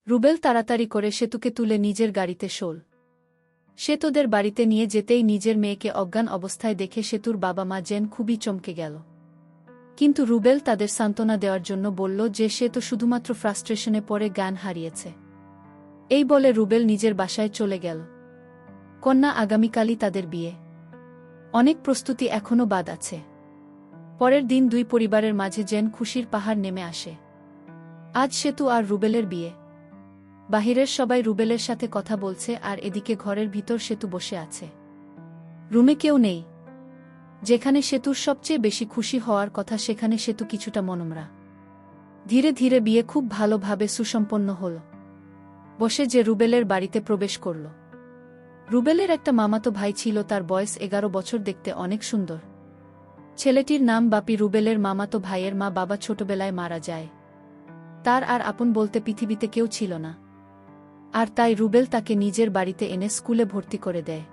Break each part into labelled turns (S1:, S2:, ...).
S1: রুবেল তাড়াতাড়ি করে সেতুকে তুলে নিজের গাড়িতে শোল। সে তোদের বাড়িতে নিয়ে যেতেই নিজের মেয়েকে অজ্ঞান অবস্থায় দেখে সেতুর বাবা মা জেন খুবই চমকে গেল। কিন্তু রুবেল তাদের সান্ত্বনা দেওয়ার জন্য বলল যে সে তো শুধুমাত্র ফ্রাস্ট্রেশনে পড়ে জ্ঞান হারিয়েছে। এই বলে রুবেল নিজের বাসায় চলে গেল। কন্যা আগামীকালই তাদের বিয়ে। অনেক প্রস্তুতি এখনও বাদ আছে। পরের দিন দুই পরিবারের মাঝে যেন খুশির পাহাড় নেমে আসে। আজ সেতু আর রুবেলের বিয়ে। বাহিরের সবাই রুবেলের সাথে কথা বলছে আর এদিকে ঘরের ভিতর সেতু বসে আছে। রুমে কেউ নেই। যেখানে সেতুর সবচেয়ে বেশি খুশি হওয়ার কথা সেখানে সেতু কিছুটা মনমরা। ধীরে ধীরে বিয়ে খুব ভালোভাবে সুসম্পন্ন হল। বসে যে রুবেলের বাড়িতে প্রবেশ করল। রুবেলের একটা মামাতো ভাই ছিল, তার বয়স 11 বছর, দেখতে অনেক সুন্দর। ছেলেটির নাম বাপি। রুবেলের মামাতো ভাইয়ের মা বাবা ছোটবেলায় মারা যায়। তার আর আপন বলতে পৃথিবীতে কেউ ছিল না। আর তাই রুবেল তাকে নিজের বাড়িতে এনে স্কুলে ভর্তি করে দেয়।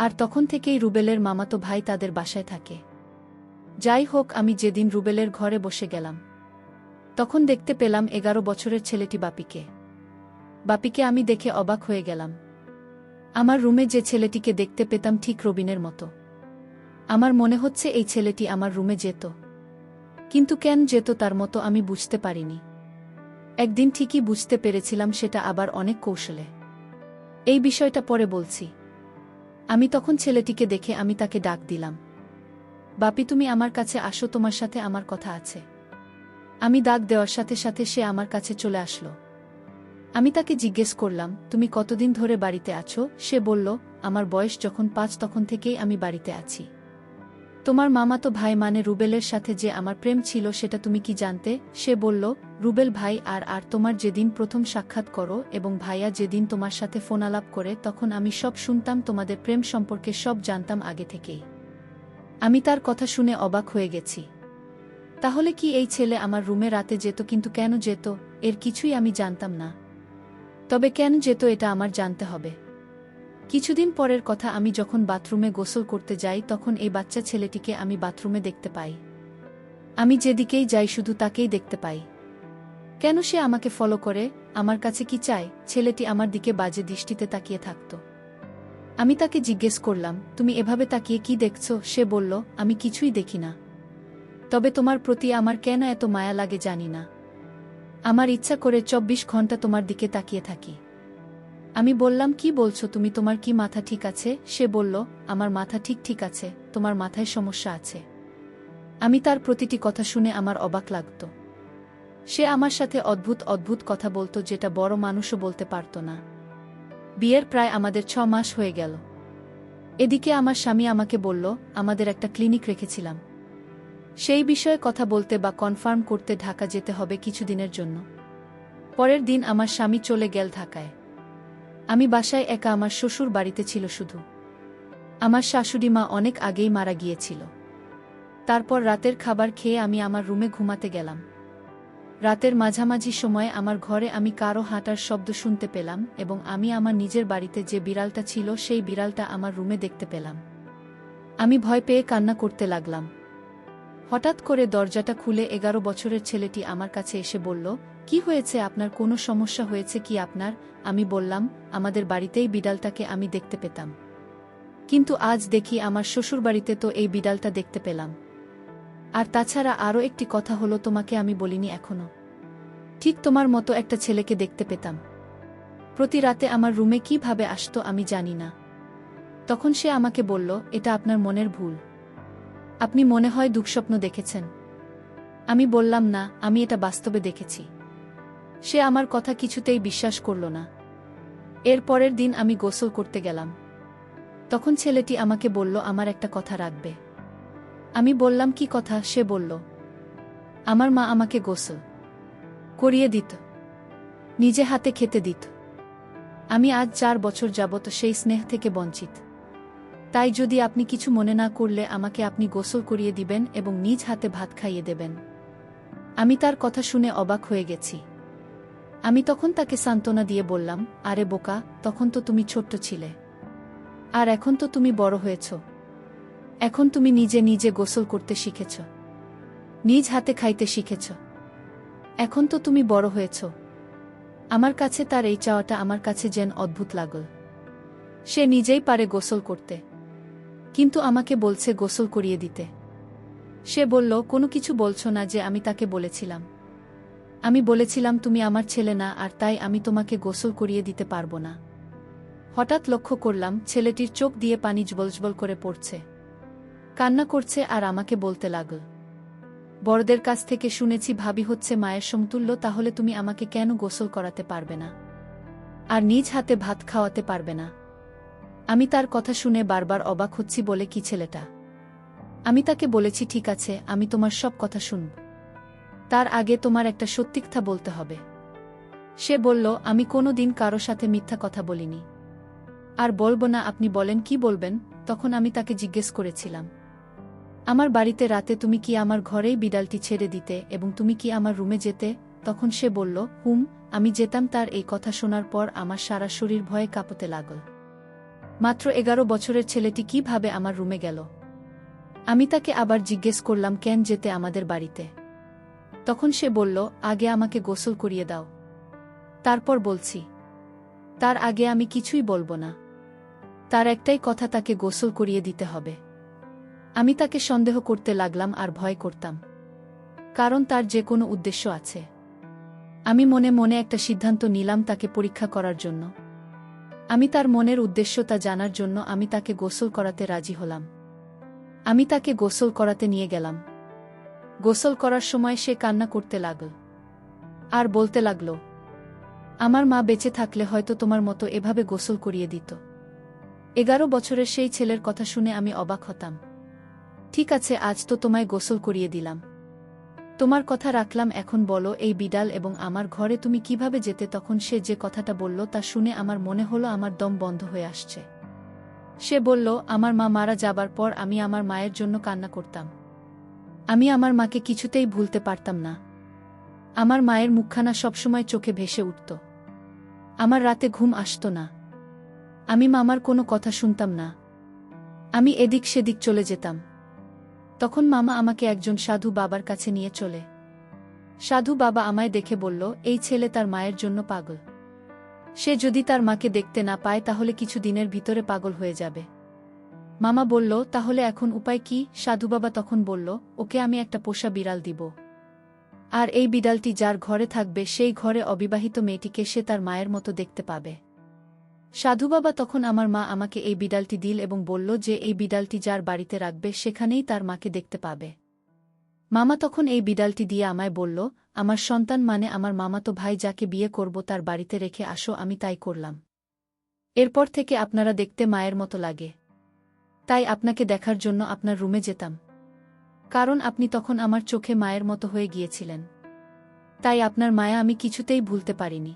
S1: আর তখন থেকেই রুবেলের মামাতো ভাই তাদের বাসায় থাকে। যাই হোক, আমি যেদিন রুবেলের ঘরে বসে গেলাম তখন দেখতে পেলাম 11 বছরের ছেলেটি বাপিকে। বাপিকে আমি দেখে অবাক হয়ে গেলাম। আমার রুমে যে ছেলেটিকে দেখতে পেতাম ঠিক রবিনের মতো। আমার মনে হচ্ছে এই ছেলেটি আমার রুমে যেত, কিন্তু কেন যেত তার মতো আমি বুঝতে পারিনি। একদিন ঠিকই বুঝতে পেরেছিলাম, সেটা আবার অনেক কৌশলে। এই বিষয়টা পরে বলছি। আমি তখন ছেলেটিকে দেখে আমি তাকে ডাক দিলাম, বাপি তুমি আমার কাছে আসো, তোমার সাথে আমার কথা আছে। আমি ডাক দেওয়ার সাথে সাথে সে আমার কাছে চলে আসলো। আমি তাকে জিজ্ঞেস করলাম, তুমি কতদিন ধরে বাড়িতে আছো? সে বলল, আমার বয়স যখন 5 তখন থেকেই আমি বাড়িতে আছি। তোমার মামাতো ভাই মানে রুবেলের সাথে যে আমার প্রেম ছিল সেটা তুমি কি জানতে? সে বলল, রুবেল ভাই আর তোমার যেদিন প্রথম সাক্ষাৎ করো এবং ভাইয়া যেদিন তোমার সাথে ফোন আলাপ করে তখন আমি সব শুনতাম, তোমাদের প্রেম সম্পর্কে সব জানতাম আগে থেকেই। আমি তার কথা শুনে অবাক হয়ে গেছি। তাহলে কি এই ছেলে আমার রুমে রাতে যেত? কিন্তু কেন যেত এর কিছুই আমি জানতাম না। তবে কেন যেত এটা আমার জানতে হবে। কিছুদিন পরের কথা, আমি যখন বাথরুমে গোসল করতে যাই তখন এই বাচ্চা ছেলেটিকে আমি বাথরুমে দেখতে পাই। আমি যেদিকেই যাই শুধু তাকেই দেখতে পাই। কেন সে আমাকে ফলো করে? আমার কাছে কি চায়? ছেলেটি আমার দিকে বাজে দৃষ্টিতে তাকিয়ে থাকত। আমি তাকে জিজ্ঞেস করলাম, তুমি এভাবে তাকিয়ে কি দেখছো? সে বলল, আমি কিছুই দেখি না। তবে তোমার প্রতি আমার কেন এত মায়া লাগে জানি না। আমার ইচ্ছা করে 24 ঘন্টা তোমার দিকে তাকিয়ে থাকি। আমি বললাম, কি বলছো তুমি? তোমার কি মাথা ঠিক আছে? সে বলল, আমার মাথা ঠিক আছে, তোমার মাথায় সমস্যা আছে। আমি তার প্রতিটি কথা শুনে আমার অবাক লাগত। সে আমার সাথে অদ্ভুত অদ্ভুত কথা বলতো যেটা বড় মানুষও বলতে পারত না। বিয়ের প্রায় আমাদের 6 মাস হয়ে গেল। এদিকে আমার স্বামী আমাকে বলল, আমাদের একটা ক্লিনিক রেখেছিলাম, সেই বিষয়ে কথা বলতে বা কনফার্ম করতে ঢাকা যেতে হবে কিছুদিনের জন্য। পরের দিন আমার স্বামী চলে গেল ঢাকায়। আমি বাসায় একা। আমার শ্বশুর বাড়িতে ছিল শুধু। আমার শাশুড়ি মা অনেক আগেই মারা গিয়েছিল। তারপর রাতের খাবার খেয়ে আমি আমার রুমে ঘুমাতে গেলাম। রাতের মাঝামাঝি সময়ে আমার ঘরে আমি কারো হাঁটার শব্দ শুনতে পেলাম এবং আমি আমার নিজের বাড়িতে যে বিড়ালটা ছিল সেই বিড়ালটা আমার রুমে দেখতে পেলাম। আমি ভয় পেয়ে কান্না করতে লাগলাম। হঠাৎ করে দরজাটা খুলে 11 বছরের ছেলেটি আমার কাছে এসে বলল, কি হয়েছে আপনার? কোনো সমস্যা হয়েছে কি আপনার? আমি বললাম, আমাদের বাড়িতেই বিড়ালটাকে আমি দেখতে পেতাম, কিন্তু আজ দেখি আমার শ্বশুরবাড়িতে তো এই বিড়ালটা দেখতে পেলাম। আর তাছাড়া আরও একটি কথা হলো, তোমাকে আমি বলিনি এখনো। ঠিক তোমার মতো একটা ছেলেকে দেখতে পেতাম। প্রতি রাতে আমার রুমে কিভাবে আসতো আমি জানি না। তখন সে আমাকে বলল, এটা আপনার মনের ভুল, আপনি মনে হয় দুঃস্বপ্ন দেখেছেন। আমি বললাম, না, আমি এটা বাস্তবে দেখেছি। সে আমার কথা কিছুতেই বিশ্বাস করল না। এর পরের দিন আমি গোসল করতে গেলাম। তখন ছেলেটি আমাকে বলল, আমার একটা কথা রাখবে। আমি বললাম, কি কথা? সে বলল, আমার মা আমাকে গোসল করিয়ে দিত, নিজে হাতে খেতে দিত। আমি আজ 4 বছর যাবত সেই স্নেহ থেকে বঞ্চিত। তাই যদি আপনি কিছু মনে না করলে আমাকে আপনি গোসল করিয়ে দিবেন এবং নিজ হাতে ভাত খাইয়ে দেবেন। আমি তার কথা শুনে অবাক হয়ে গেছি। আমি তখন তাকে সান্ত্বনা দিয়ে বললাম, আরে বোকা, তখন তো তুমি ছোট্ট ছিলে, আর এখন তো তুমি বড় হয়েছ। এখন তুমি নিজে নিজে গোসল করতে শিখেছ, নিজ হাতে খাইতে শিখেছ। এখন তো তুমি বড় হয়েছ, আমার কাছে তার এই চাওয়াটা আমার কাছে যেন অদ্ভুত লাগল। সে নিজেই পারে গোসল করতে, কিন্তু আমাকে বলছে গোসল করিয়ে দিতে। সে বলল, কোনো কিছু বলছো না যে আমি তাকে বলেছিলাম? আমি বলেছিলাম তুমি আমার ছেলে না, আর তাই আমি তোমাকে গোসল করিয়ে দিতে পারবো না। হঠাৎ লক্ষ্য করলাম ছেলেটির চোখ দিয়ে পানি জবলজবল করে পড়ছে, কান্না করছে আর আমাকে বলতে লাগল, বড়দের কাছ থেকে শুনেছি ভাবি হচ্ছে মায়ের সমতুল্য, তাহলে তুমি আমাকে কেন গোসল করাতে পারবে না আর নিজ হাতে ভাত খাওয়াতে পারবে না? আমি তার কথা শুনে বারবার অবাক হচ্ছি বলে কি ছেলেটা। আমি তাকে বলেছি, ঠিক আছে, আমি তোমার সব কথা শুনব, তার আগে তোমার একটা সত্যি কথা বলতে হবে। সে বলল, আমি কোনো দিন কারো সাথে মিথ্যা কথা বলিনি, আর বলবো না। আপনি বলেন, কি বলবেন? তখন আমি তাকে জিজ্ঞেস করেছিলাম, আমার বাড়িতে রাতে তুমি কি আমার ঘরেই বিড়ালটি ছেড়ে দিতে এবং তুমি কি আমার রুমে যেতে? তখন সে বলল, আমি যেতাম। তার এই কথা শোনার পর আমার সারা শরীর ভয়ে কাঁপতে লাগল। মাত্র 11 বছরের ছেলেটি কিভাবে আমার রুমে গেল? আমি তাকে আবার জিজ্ঞেস করলাম, কেন যেতে আমাদের বাড়িতে? তখন সে বলল, আগে আমাকে গোসল করিয়ে দাও, তারপর বলছি। তার আগে আমি কিছুই বলবো না। তার একটাই কথা, তাকে গোসল করিয়ে দিতে হবে। আমি তাকে সন্দেহ করতে লাগলাম আর ভয় করতাম, কারণ তার যে কোনো উদ্দেশ্য আছে। আমি মনে মনে একটা সিদ্ধান্ত নিলাম তাকে পরীক্ষা করার জন্য। আমি তার মনের উদ্দেশ্য তা জানার জন্য আমি তাকে গোসল করাতে রাজি হলাম। আমি তাকে গোসল করাতে নিয়ে গেলাম। গোসল করার সময় সে কান্না করতে লাগল আর বলতে লাগল, আমার মা বেঁচে থাকলে হয়তো তোমার মতো এভাবে গোসল করিয়ে দিত। 11 বছরের সেই ছেলের কথা শুনে আমি অবাক হতাম। ঠিক আছে, আজ তো তোমায় গোসল করিয়ে দিলাম, তোমার কথা রাখলাম। এখন বলো, এই বিড়াল এবং আমার ঘরে তুমি কিভাবে যেতে? তখন সে যে কথাটা বলল তা শুনে আমার মনে হলো আমার দম বন্ধ হয়ে আসছে। সে বলল, আমার মা মারা যাবার পর আমি আমার মায়ের জন্য কান্না করতাম। আমি আমার মাকে কিছুতেই ভুলতে পারতাম না। আমার মায়ের মুখখানা সবসময় চোখে ভেসে উঠত। আমার রাতে ঘুম আসত না। আমি মামার কোনো কথা শুনতাম না। আমি এদিক সেদিক চলে যেতাম। তখন মামা আমাকে একজন সাধু বাবার কাছে নিয়ে চলে। সাধু বাবা আমায় দেখে বলল, এই ছেলে তার মায়ের জন্য পাগল। সে যদি তার মাকে দেখতে না পায় তাহলে কিছু দিনের ভিতরে পাগল হয়ে যাবে। মামা বলল, তাহলে এখন উপায় কি? সাধু বাবা তখন বলল, ওকে আমি একটা পোষা বিড়াল দিব, আর এই বিড়ালটি যার ঘরে থাকবে সেই ঘরে অবিবাহিত মেয়েটিকে সে তার মায়ের মতো দেখতে পাবে। সাধু বাবা তখন আমার মা আমাকে এই বিড়ালটি দিল এবং বলল যে এই বিড়ালটি যার বাড়িতে রাখবে সেখানেই তার মাকে দেখতে পাবে। মামা তখন এই বিড়ালটি দিয়ে আমায় বলল, আমার সন্তান মানে আমার মামাতো ভাই যাকে বিয়ে করব তার বাড়িতে রেখে আসো। আমি তাই করলাম। এরপর থেকে আপনারা দেখতে মায়ের মতো লাগে, তাই আপনাকে দেখার জন্য আপনার রুমে যেতাম, কারণ আপনি তখন আমার চোখে মায়ের মতো হয়ে গিয়েছিলেন। তাই আপনার মায়া আমি কিছুতেই ভুলতে পারিনি।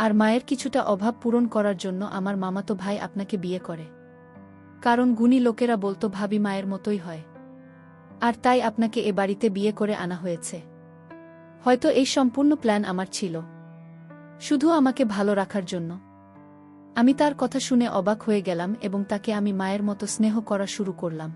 S1: আর মায়ের কিছুটা অভাব পূরণ করার জন্য আমার মামাতো ভাই আপনাকে বিয়ে করে, কারণ গুণী লোকেরা বলতো ভাবি মায়ের মতোই হয়, আর তাই আপনাকে এ বাড়িতে বিয়ে করে আনা হয়েছে। হয়তো এই সম্পূর্ণ প্ল্যান আমার ছিল, শুধু আমাকে ভালো রাখার জন্য। আমি তার কথা শুনে অবাক হয়ে গেলাম এবং তাকে আমি মায়ের মতো স্নেহ করা শুরু করলাম।